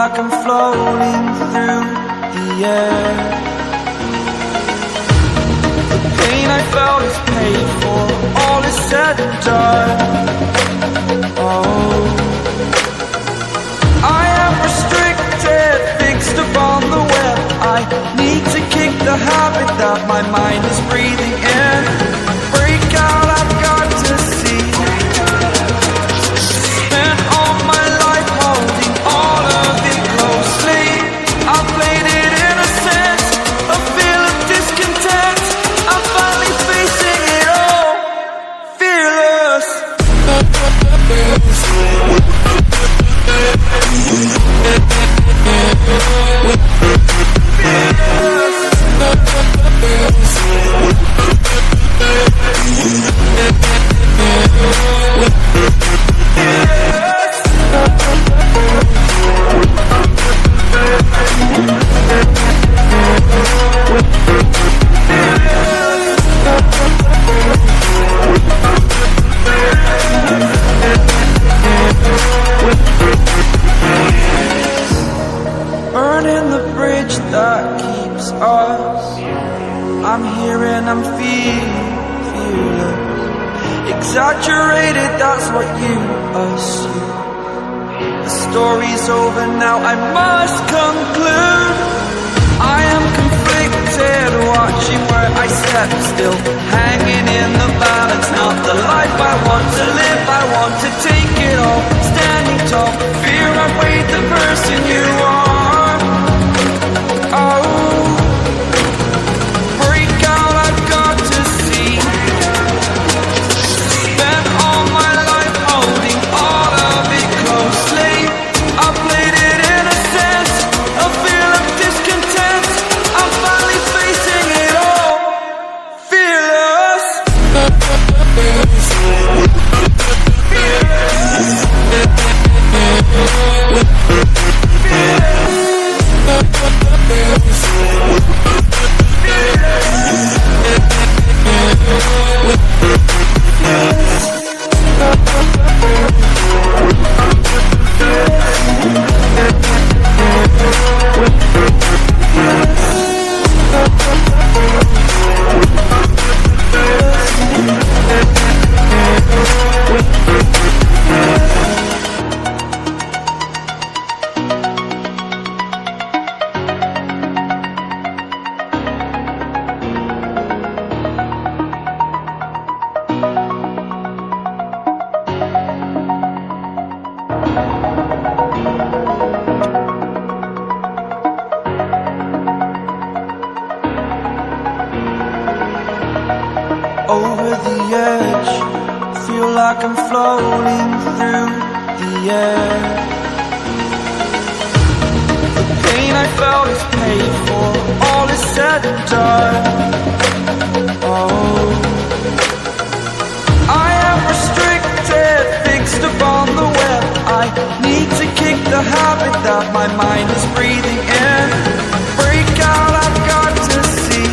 like I'm floating through the air. The pain I felt is paid for, all is said and done. Oh, I am restricted, fixed upon the web. I need to kick the habit that my mind is breathing in. Break out, I've got to see. Spent all my life holding all of it closely. I played it innocent, a feel of discontent. I'm finally facing it all, fearless. Burning the bridge that keeps us. I'm here and I'm fearless. Exaggerated, that's what you assume. The story's over now, I must conclude. I am conflicted, watching where I step still, hanging in the balance. Not the life I want to live, I want to take it all. Standing tall, fear I weighed the person you are. Oh, break out, I've got to see. Spent all my life holding all of it closely. I played it innocent, a feel of discontent. I'm finally facing it all, fearless. Over the edge, feel like I'm floating through the air. The pain I felt is paid for, all is said and done. Oh, I am restricted, fixed upon the web. I need to kick the habit that my mind is breathing in. Break out, I've got to see.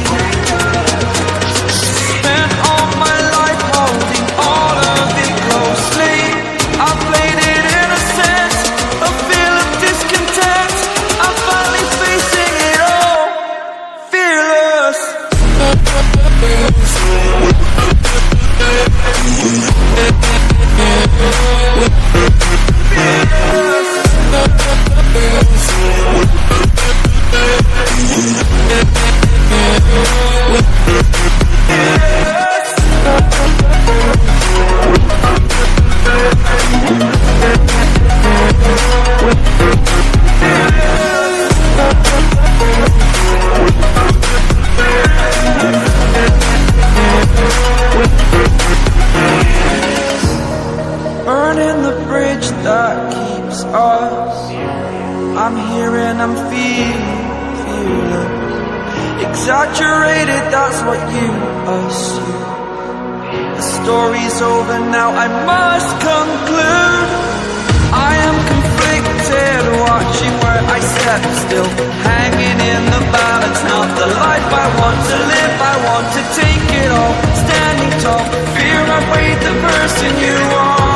Spent all my life holding all of it closely. I played it innocent, a feel of discontent. I'm finally facing it all, fearless. Burning the bridge that keeps us. I'm here and I'm fearless. Exaggerated, that's what you assume. The story's over now, I must conclude. I am conflicted, watching where I step still, hanging in the balance. Not the life I want to live, I want to take it all. Standing tall, fear I weighed the person you are.